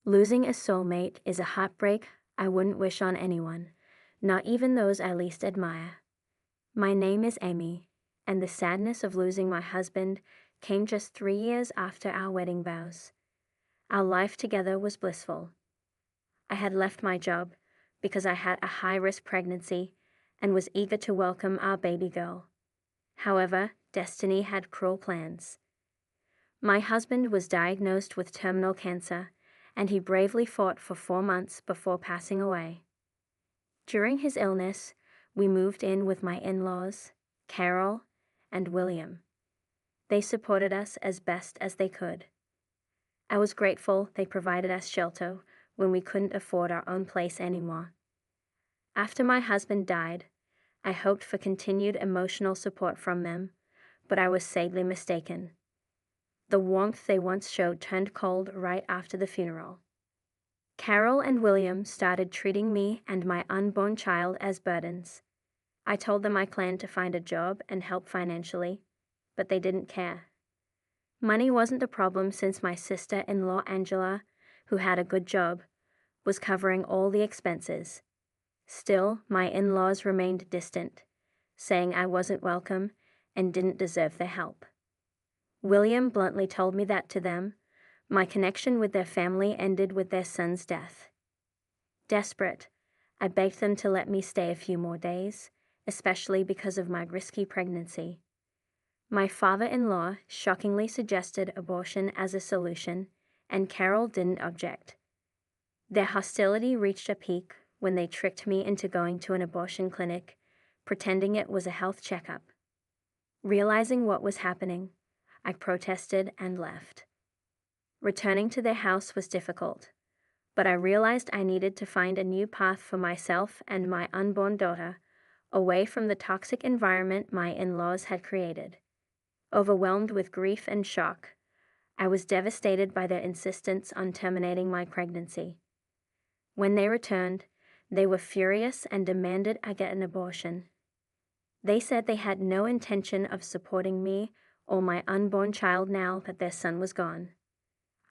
Losing a soulmate is a heartbreak I wouldn't wish on anyone, not even those I least admire. My name is Amy, and the sadness of losing my husband came just 3 years after our wedding vows. Our life together was blissful. I had left my job because I had a high-risk pregnancy and was eager to welcome our baby girl. However, destiny had cruel plans. My husband was diagnosed with terminal cancer, and he bravely fought for 4 months before passing away. During his illness, we moved in with my in-laws, Carol and William. They supported us as best as they could. I was grateful they provided us shelter when we couldn't afford our own place anymore. After my husband died, I hoped for continued emotional support from them, but I was sadly mistaken. The warmth they once showed turned cold right after the funeral. Carol and William started treating me and my unborn child as burdens. I told them I planned to find a job and help financially, but they didn't care. Money wasn't a problem since my sister-in-law Angela, who had a good job, was covering all the expenses. Still, my in-laws remained distant, saying I wasn't welcome and didn't deserve their help. William bluntly told me that to them, my connection with their family ended with their son's death. Desperate, I begged them to let me stay a few more days, especially because of my risky pregnancy. My father-in-law shockingly suggested abortion as a solution, and Carol didn't object. Their hostility reached a peak when they tricked me into going to an abortion clinic, pretending it was a health checkup. Realizing what was happening, I protested and left. Returning to their house was difficult, but I realized I needed to find a new path for myself and my unborn daughter, away from the toxic environment my in-laws had created. Overwhelmed with grief and shock, I was devastated by their insistence on terminating my pregnancy. When they returned, they were furious and demanded I get an abortion. They said they had no intention of supporting me or my unborn child now that their son was gone.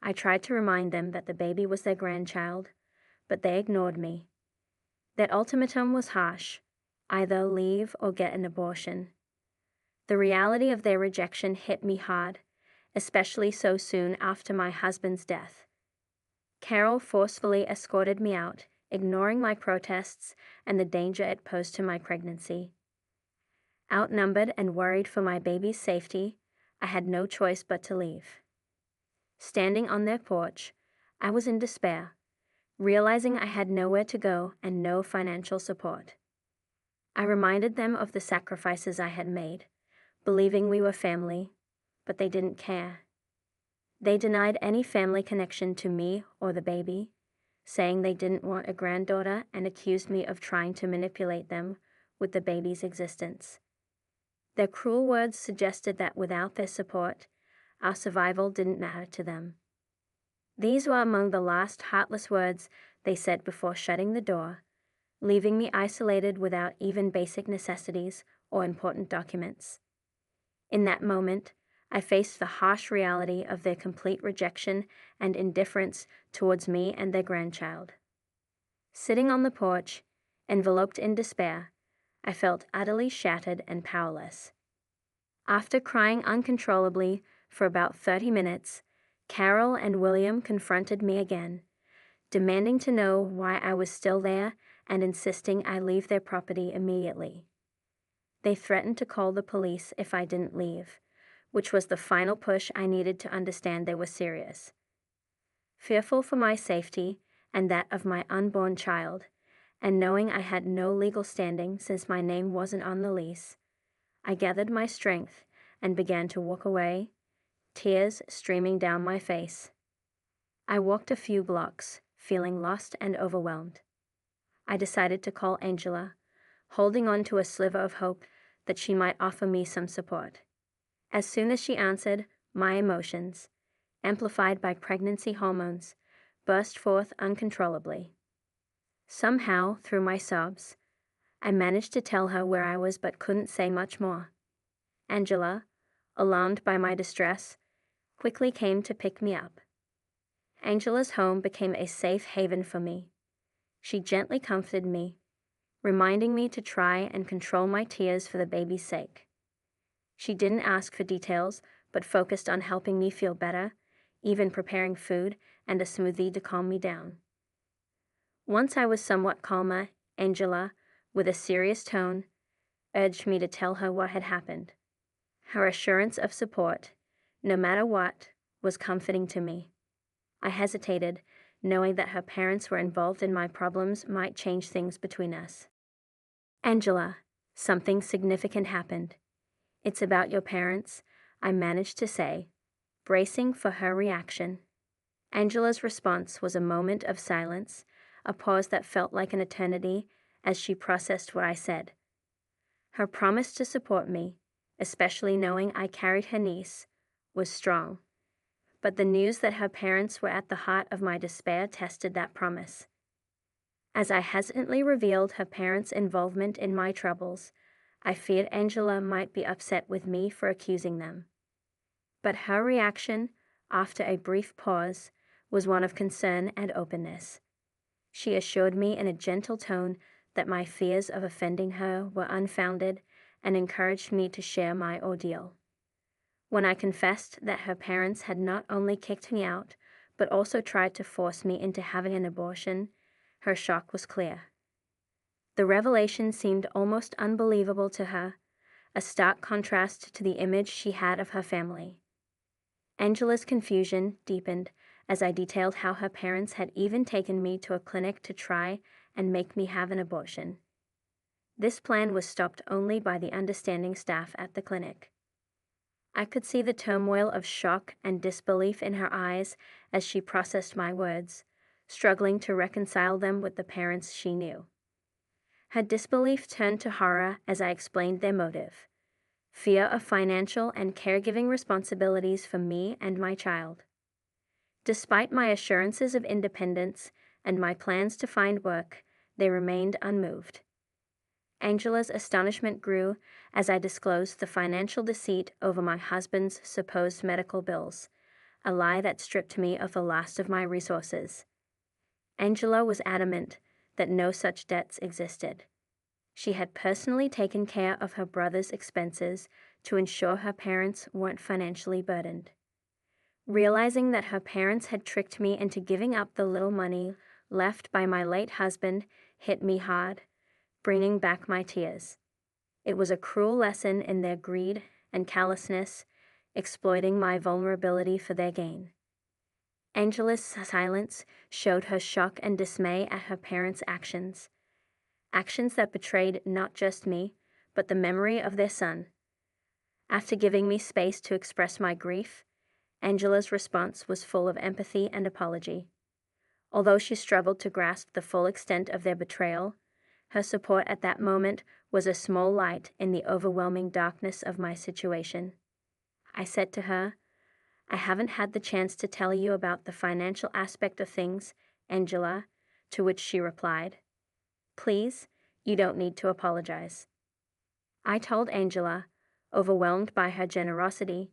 I tried to remind them that the baby was their grandchild, but they ignored me. Their ultimatum was harsh: either leave or get an abortion. The reality of their rejection hit me hard, especially so soon after my husband's death. Carol forcefully escorted me out, ignoring my protests and the danger it posed to my pregnancy. Outnumbered and worried for my baby's safety, I had no choice but to leave. Standing on their porch, I was in despair, realizing I had nowhere to go and no financial support. I reminded them of the sacrifices I had made, believing we were family, but they didn't care. They denied any family connection to me or the baby, saying they didn't want a granddaughter and accused me of trying to manipulate them with the baby's existence. Their cruel words suggested that without their support, our survival didn't matter to them. These were among the last heartless words they said before shutting the door, leaving me isolated without even basic necessities or important documents. In that moment, I faced the harsh reality of their complete rejection and indifference towards me and their grandchild. Sitting on the porch, enveloped in despair, I felt utterly shattered and powerless. After crying uncontrollably for about 30 minutes, Carol and William confronted me again, demanding to know why I was still there and insisting I leave their property immediately. They threatened to call the police if I didn't leave, which was the final push I needed to understand they were serious. Fearful for my safety and that of my unborn child, and knowing I had no legal standing since my name wasn't on the lease, I gathered my strength and began to walk away, tears streaming down my face. I walked a few blocks, feeling lost and overwhelmed. I decided to call Angela, holding on to a sliver of hope that she might offer me some support. As soon as she answered, my emotions, amplified by pregnancy hormones, burst forth uncontrollably. Somehow, through my sobs, I managed to tell her where I was but couldn't say much more. Angela, alarmed by my distress, quickly came to pick me up. Angela's home became a safe haven for me. She gently comforted me, reminding me to try and control my tears for the baby's sake. She didn't ask for details, but focused on helping me feel better, even preparing food and a smoothie to calm me down. Once I was somewhat calmer, Angela, with a serious tone, urged me to tell her what had happened. Her assurance of support, no matter what, was comforting to me. I hesitated, knowing that her parents were involved in my problems might change things between us. Angela, something significant happened. It's about your parents, I managed to say, bracing for her reaction. Angela's response was a moment of silence, a pause that felt like an eternity as she processed what I said. Her promise to support me, especially knowing I carried her niece, was strong. But the news that her parents were at the heart of my despair tested that promise. As I hesitantly revealed her parents' involvement in my troubles, I feared Angela might be upset with me for accusing them. But her reaction, after a brief pause, was one of concern and openness. She assured me in a gentle tone that my fears of offending her were unfounded and encouraged me to share my ordeal. When I confessed that her parents had not only kicked me out, but also tried to force me into having an abortion, her shock was clear. The revelation seemed almost unbelievable to her, a stark contrast to the image she had of her family. Angela's confusion deepened as I detailed how her parents had even taken me to a clinic to try and make me have an abortion. This plan was stopped only by the understanding staff at the clinic. I could see the turmoil of shock and disbelief in her eyes as she processed my words, struggling to reconcile them with the parents she knew. Her disbelief turned to horror as I explained their motive: fear of financial and caregiving responsibilities for me and my child. Despite my assurances of independence and my plans to find work, they remained unmoved. Angela's astonishment grew as I disclosed the financial deceit over my husband's supposed medical bills, a lie that stripped me of the last of my resources. Angela was adamant that no such debts existed. She had personally taken care of her brother's expenses to ensure her parents weren't financially burdened. Realizing that her parents had tricked me into giving up the little money left by my late husband hit me hard, bringing back my tears. It was a cruel lesson in their greed and callousness, exploiting my vulnerability for their gain. Angela's silence showed her shock and dismay at her parents' actions that betrayed not just me, but the memory of their son. After giving me space to express my grief, Angela's response was full of empathy and apology. Although she struggled to grasp the full extent of their betrayal, her support at that moment was a small light in the overwhelming darkness of my situation. I said to her, "I haven't had the chance to tell you about the financial aspect of things, Angela," to which she replied, "Please, you don't need to apologize." I told Angela, overwhelmed by her generosity,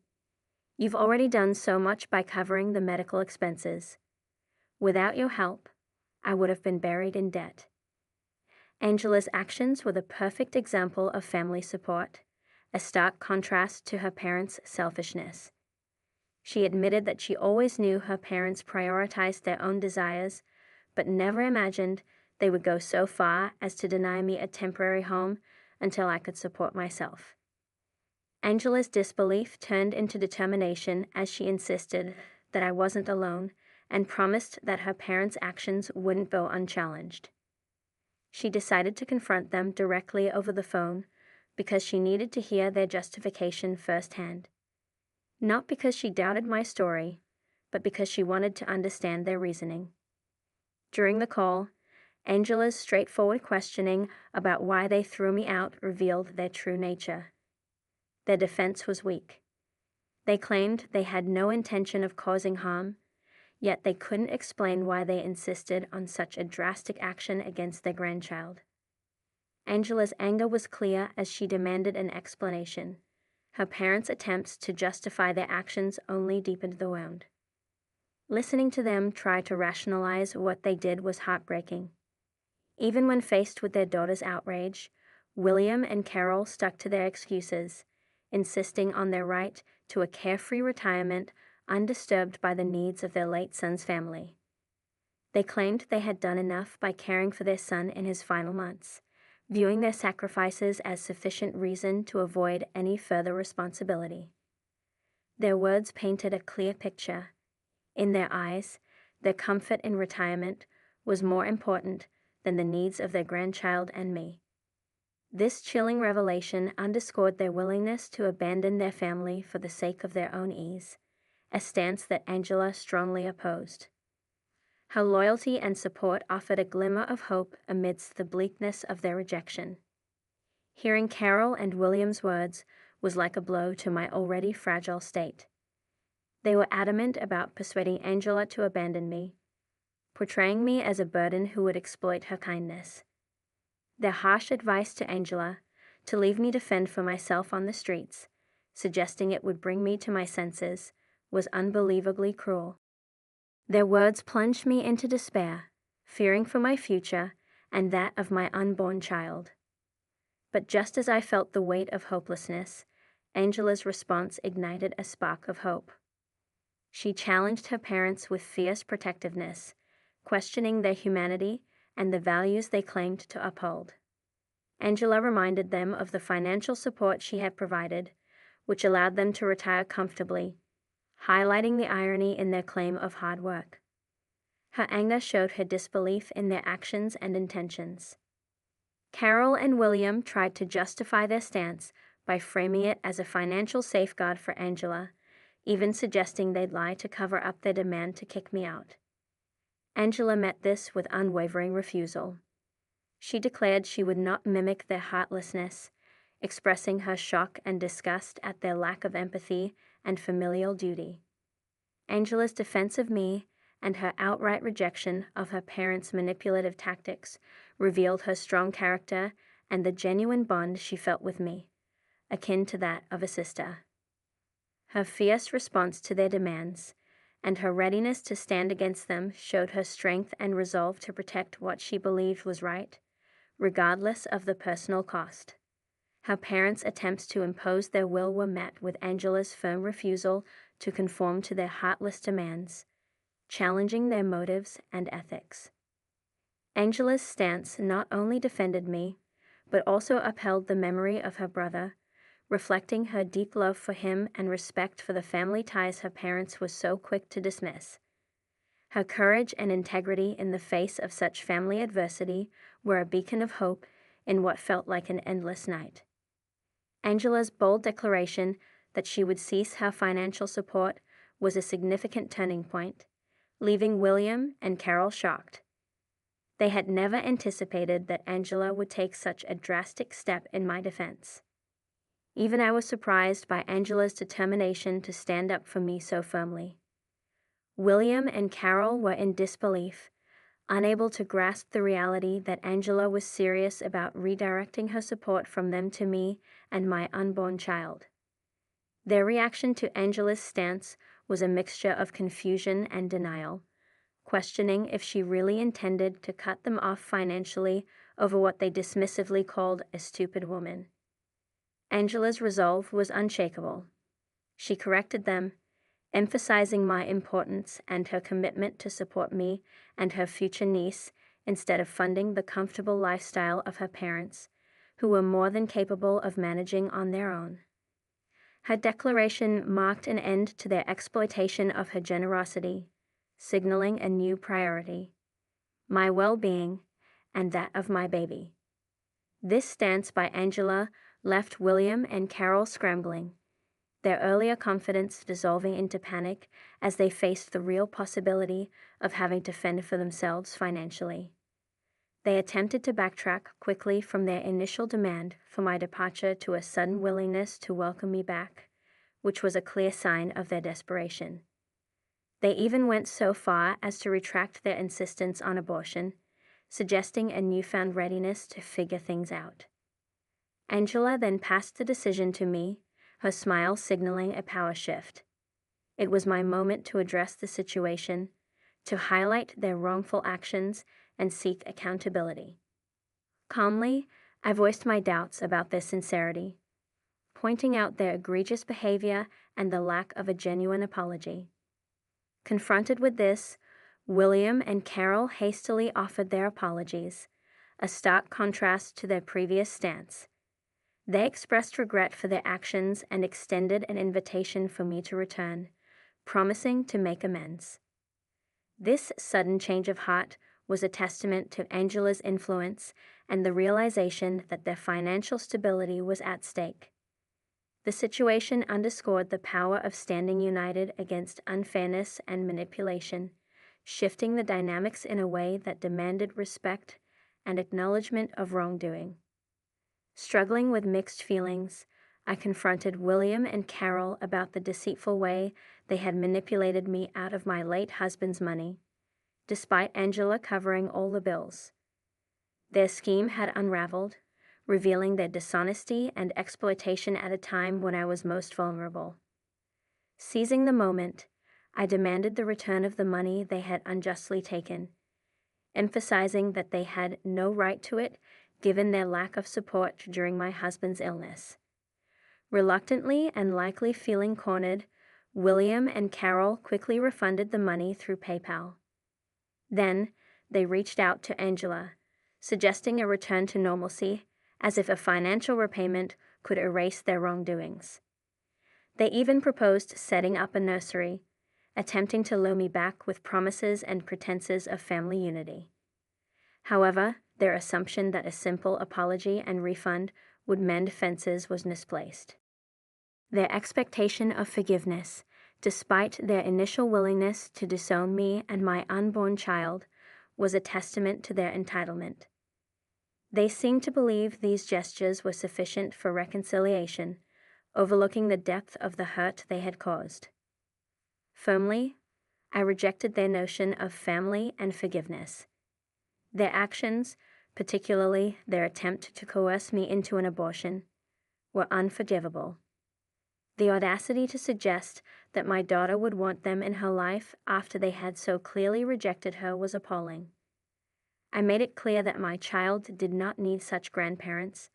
"You've already done so much by covering the medical expenses. Without your help, I would have been buried in debt." Angela's actions were the perfect example of family support, a stark contrast to her parents' selfishness. She admitted that she always knew her parents prioritized their own desires, but never imagined they would go so far as to deny me a temporary home until I could support myself. Angela's disbelief turned into determination as she insisted that I wasn't alone and promised that her parents' actions wouldn't go unchallenged. She decided to confront them directly over the phone because she needed to hear their justification firsthand. Not because she doubted my story, but because she wanted to understand their reasoning. During the call, Angela's straightforward questioning about why they threw me out revealed their true nature. Their defense was weak. They claimed they had no intention of causing harm, yet they couldn't explain why they insisted on such a drastic action against their grandchild. Angela's anger was clear as she demanded an explanation. Her parents' attempts to justify their actions only deepened the wound. Listening to them try to rationalize what they did was heartbreaking. Even when faced with their daughter's outrage, William and Carol stuck to their excuses, insisting on their right to a carefree retirement undisturbed by the needs of their late son's family. They claimed they had done enough by caring for their son in his final months, viewing their sacrifices as sufficient reason to avoid any further responsibility. Their words painted a clear picture. In their eyes, their comfort in retirement was more important than the needs of their grandchild and me. This chilling revelation underscored their willingness to abandon their family for the sake of their own ease, a stance that Angela strongly opposed. Her loyalty and support offered a glimmer of hope amidst the bleakness of their rejection. Hearing Carol and William's words was like a blow to my already fragile state. They were adamant about persuading Angela to abandon me, portraying me as a burden who would exploit her kindness. Their harsh advice to Angela, to leave me to fend for myself on the streets, suggesting it would bring me to my senses, was unbelievably cruel. Their words plunged me into despair, fearing for my future and that of my unborn child. But just as I felt the weight of hopelessness, Angela's response ignited a spark of hope. She challenged her parents with fierce protectiveness, questioning their humanity and the values they claimed to uphold. Angela reminded them of the financial support she had provided, which allowed them to retire comfortably, highlighting the irony in their claim of hard work. Her anger showed her disbelief in their actions and intentions. Carol and William tried to justify their stance by framing it as a financial safeguard for Angela, even suggesting they'd lie to cover up their demand to kick me out. Angela met this with unwavering refusal. She declared she would not mimic their heartlessness, expressing her shock and disgust at their lack of empathy and familial duty. Angela's defense of me and her outright rejection of her parents' manipulative tactics revealed her strong character and the genuine bond she felt with me, akin to that of a sister. Her fierce response to their demands and her readiness to stand against them showed her strength and resolve to protect what she believed was right, regardless of the personal cost. Her parents' attempts to impose their will were met with Angela's firm refusal to conform to their heartless demands, challenging their motives and ethics. Angela's stance not only defended me, but also upheld the memory of her brother, reflecting her deep love for him and respect for the family ties her parents were so quick to dismiss. Her courage and integrity in the face of such family adversity were a beacon of hope in what felt like an endless night. Angela's bold declaration that she would cease her financial support was a significant turning point, leaving William and Carol shocked. They had never anticipated that Angela would take such a drastic step in my defense. Even I was surprised by Angela's determination to stand up for me so firmly. William and Carol were in disbelief, unable to grasp the reality that Angela was serious about redirecting her support from them to me and my unborn child. Their reaction to Angela's stance was a mixture of confusion and denial, questioning if she really intended to cut them off financially over what they dismissively called a stupid woman. Angela's resolve was unshakable. She corrected them, emphasizing my importance and her commitment to support me and her future niece instead of funding the comfortable lifestyle of her parents, who were more than capable of managing on their own. Her declaration marked an end to their exploitation of her generosity, signaling a new priority: my well-being and that of my baby. This stance by Angela left William and Carol scrambling, their earlier confidence dissolving into panic as they faced the real possibility of having to fend for themselves financially. They attempted to backtrack quickly from their initial demand for my departure to a sudden willingness to welcome me back, which was a clear sign of their desperation. They even went so far as to retract their insistence on abortion, suggesting a newfound readiness to figure things out. Angela then passed the decision to me, her smile signaling a power shift. It was my moment to address the situation, to highlight their wrongful actions and seek accountability. Calmly, I voiced my doubts about their sincerity, pointing out their egregious behavior and the lack of a genuine apology. Confronted with this, William and Carol hastily offered their apologies, a stark contrast to their previous stance. They expressed regret for their actions and extended an invitation for me to return, promising to make amends. This sudden change of heart was a testament to Angela's influence and the realization that their financial stability was at stake. The situation underscored the power of standing united against unfairness and manipulation, shifting the dynamics in a way that demanded respect and acknowledgement of wrongdoing. Struggling with mixed feelings, I confronted William and Carol about the deceitful way they had manipulated me out of my late husband's money, despite Angela covering all the bills. Their scheme had unraveled, revealing their dishonesty and exploitation at a time when I was most vulnerable. Seizing the moment, I demanded the return of the money they had unjustly taken, emphasizing that they had no right to it given their lack of support during my husband's illness. Reluctantly and likely feeling cornered, William and Carol quickly refunded the money through PayPal. Then, they reached out to Angela, suggesting a return to normalcy, as if a financial repayment could erase their wrongdoings. They even proposed setting up a nursery, attempting to lure me back with promises and pretenses of family unity. However, their assumption that a simple apology and refund would mend fences was misplaced. Their expectation of forgiveness, despite their initial willingness to disown me and my unborn child, was a testament to their entitlement. They seemed to believe these gestures were sufficient for reconciliation, overlooking the depth of the hurt they had caused. Firmly, I rejected their notion of family and forgiveness. Their actions, particularly their attempt to coerce me into an abortion, were unforgivable. The audacity to suggest that my daughter would want them in her life after they had so clearly rejected her was appalling. I made it clear that my child did not need such grandparents,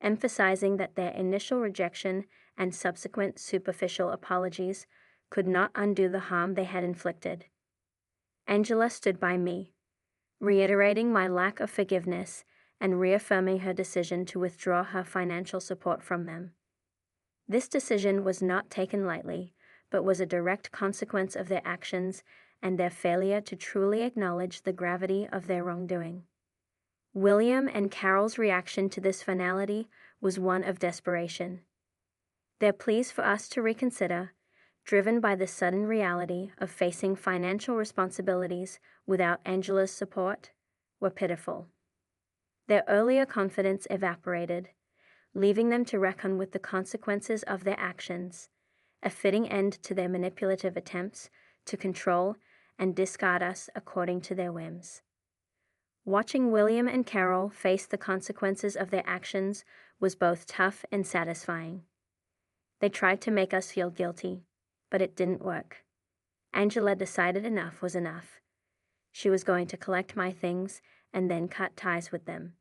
emphasizing that their initial rejection and subsequent superficial apologies could not undo the harm they had inflicted. Angela stood by me, reiterating my lack of forgiveness and reaffirming her decision to withdraw her financial support from them. This decision was not taken lightly, but was a direct consequence of their actions and their failure to truly acknowledge the gravity of their wrongdoing. William and Carol's reaction to this finality was one of desperation. Their pleas for us to reconsider, driven by the sudden reality of facing financial responsibilities without Angela's support, were pitiful. Their earlier confidence evaporated, leaving them to reckon with the consequences of their actions, a fitting end to their manipulative attempts to control and discard us according to their whims. Watching William and Carol face the consequences of their actions was both tough and satisfying. They tried to make us feel guilty, but it didn't work. Angela decided enough was enough. She was going to collect my things and then cut ties with them.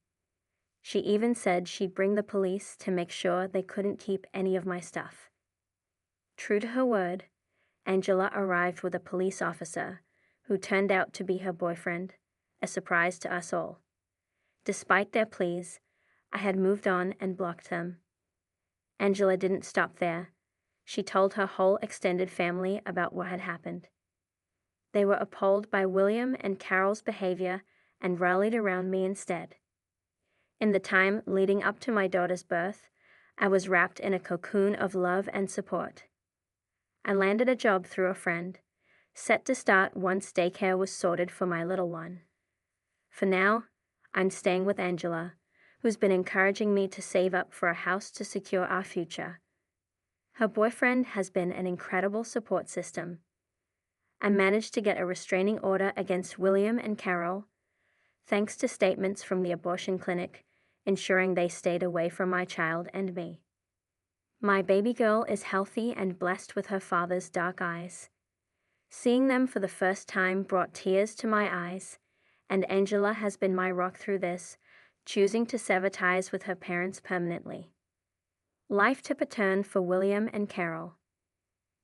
She even said she'd bring the police to make sure they couldn't keep any of my stuff. True to her word, Angela arrived with a police officer who turned out to be her boyfriend, a surprise to us all. Despite their pleas, I had moved on and blocked them. Angela didn't stop there. She told her whole extended family about what had happened. They were appalled by William and Carol's behavior and rallied around me instead. In the time leading up to my daughter's birth, I was wrapped in a cocoon of love and support. I landed a job through a friend, set to start once daycare was sorted for my little one. For now, I'm staying with Angela, who's been encouraging me to save up for a house to secure our future. Her boyfriend has been an incredible support system. I managed to get a restraining order against William and Carol, thanks to statements from the abortion clinic, ensuring they stayed away from my child and me. My baby girl is healthy and blessed with her father's dark eyes. Seeing them for the first time brought tears to my eyes, and Angela has been my rock through this, choosing to sever ties with her parents permanently. Life took a turn for William and Carol.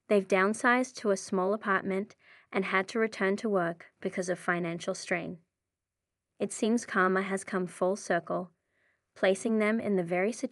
They've downsized to a small apartment and had to return to work because of financial strain. It seems karma has come full circle, placing them in the very situation